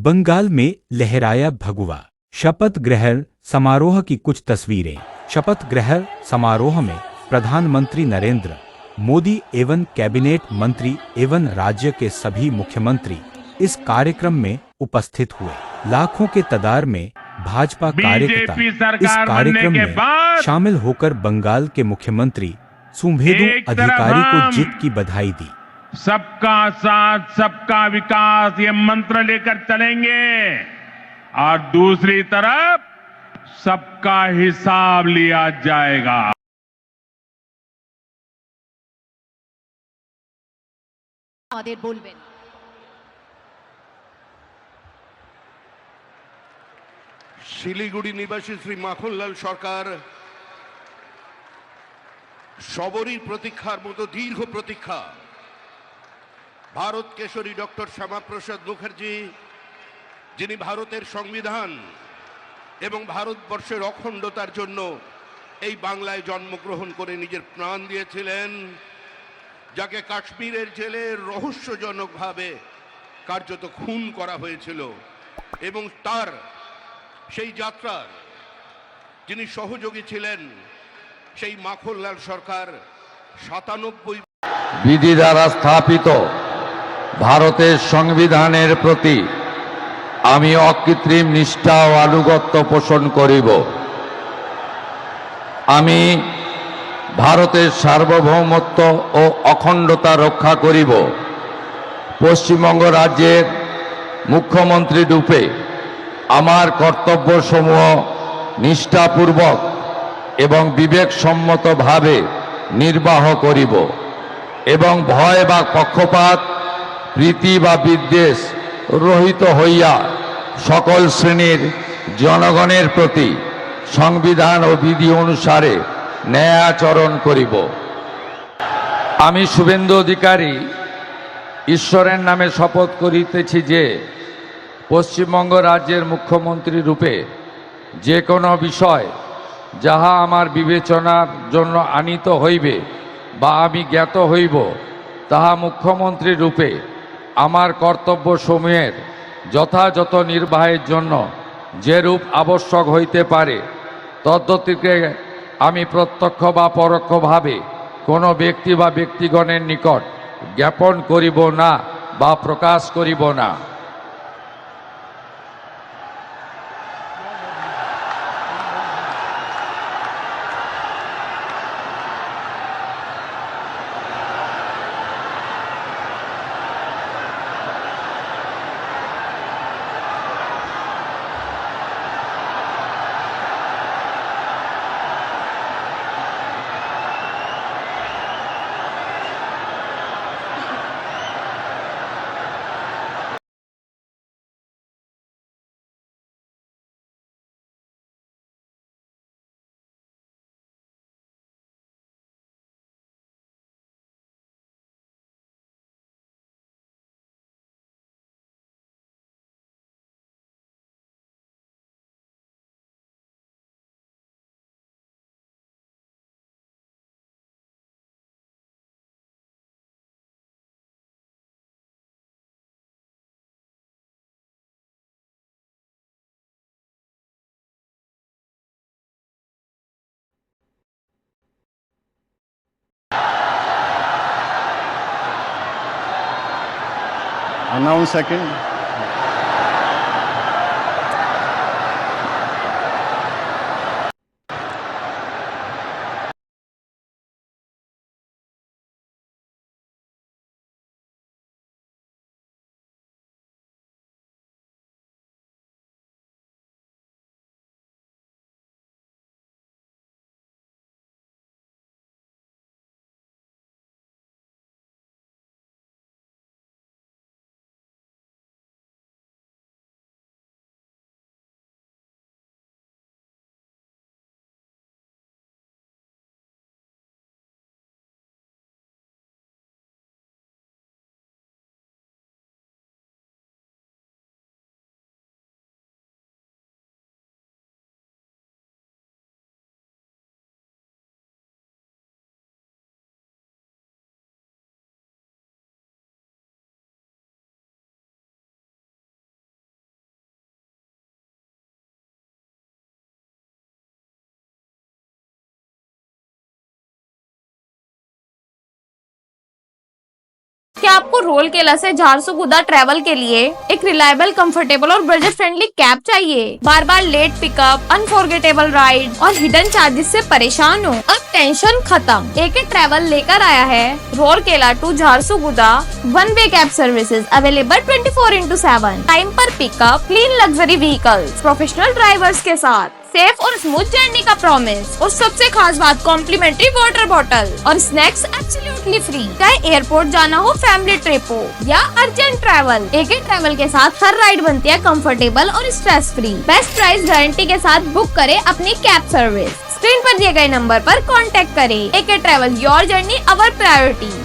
बंगाल में लहराया भगवा। शपथ ग्रहण समारोह की कुछ तस्वीरें। शपथ ग्रहण समारोह में प्रधानमंत्री नरेंद्र मोदी एवं कैबिनेट मंत्री एवं राज्य के सभी मुख्यमंत्री इस कार्यक्रम में उपस्थित हुए। लाखों के तादाद में भाजपा कार्यकर्ता इस कार्यक्रम में शामिल होकर बंगाल के मुख्यमंत्री शुभेंदु अधिकारी को जीत की बधाई दी। सबका साथ सबका विकास ये मंत्र लेकर चलेंगे और दूसरी तरफ सबका हिसाब लिया जाएगा। আমাদের বলবেন শিলিগুড়ি নিবাসী শ্রী মাখনলাল সরকার সবরই প্রতীক্ষার মতো দীর্ঘ প্রতীক্ষা ভারত কেশরী ডক্টর শ্যামাপ্রসাদ মুখার্জি, যিনি ভারতের সংবিধান এবং ভারতবর্ষের অখণ্ডতার জন্য এই বাংলায় জন্মগ্রহণ করে নিজের প্রাণ দিয়েছিলেন, যাকে কাশ্মীরের জেলে রহস্যজনকভাবে কার্যত খুন করা হয়েছিল, এবং তার সেই যাত্রার যিনি সহযোগী ছিলেন সেই মাখনলাল সরকার 97 বিধি দ্বারা স্থাপিত ভারতের সংবিধানের প্রতি আমি অকৃত্রিম নিষ্ঠা ও আনুগত্য পোষণ করিব। আমি ভারতের সার্বভৌমত্ব ও অখণ্ডতা রক্ষা করিব। পশ্চিমবঙ্গ রাজ্যের মুখ্যমন্ত্রী রূপে আমার কর্তব্যসমূহ নিষ্ঠাপূর্বক এবং বিবেকসম্মতভাবে নির্বাহ করিব এবং ভয় বা পক্ষপাত, প্রীতি বা বিদ্বেষ রহিত হইয়া সকল শ্রেণীর জনগণের প্রতি সংবিধান ও বিধি অনুসারে ন্যায়াচরণ করিব। আমি শুভেন্দু অধিকারী ঈশ্বরের নামে শপথ করিতেছি যে পশ্চিমবঙ্গ রাজ্যের মুখ্যমন্ত্রী রূপে যে কোনো বিষয় যাহা আমার বিবেচনার জন্য আনীত হইবে বা আমি জ্ঞাত হইব, তাহা মুখ্যমন্ত্রী রূপে আমার কর্তব্যসমূহের যথাযথ নির্বাহের জন্য যেরূপ আবশ্যক হইতে পারে তদ্গতিকে আমি প্রত্যক্ষ বা পরোক্ষভাবে কোনো ব্যক্তি বা ব্যক্তিগণের নিকট জ্ঞাপন করিব না বা প্রকাশ করিব না। Announce second. रोलकेला से झारसुगुदा ट्रैवल के लिए एक रिलायबल, कंफर्टेबल और बजट फ्रेंडली कैब चाहिए? बार बार लेट पिकअप, अनफॉरगेटेबल राइड और हिडन चार्जेस से परेशान हो? अब टेंशन खत्म। एके ट्रैवल लेकर आया है Rourkela to Jharsuguda one way cab services available 24/7। Time पर pickup, clean luxury vehicles, professional drivers के साथ, सेफ और स्मूथ जर्नी का प्रॉमिस, और सबसे खास बात कॉम्प्लीमेंट्री वाटर बॉटल और स्नैक्स एब्सोल्युटली फ्री। चाहे एयरपोर्ट जाना हो, फैमिली ट्रिप हो या अर्जेंट ट्रैवल, एके ट्रैवल के साथ हर राइड बनती है कंफर्टेबल और stress free. Best price guarantee के साथ बुक करें अपनी कैब सर्विस। स्क्रीन पर दिए गए नंबर पर कांटेक्ट करें। AK travel, your journey our priority.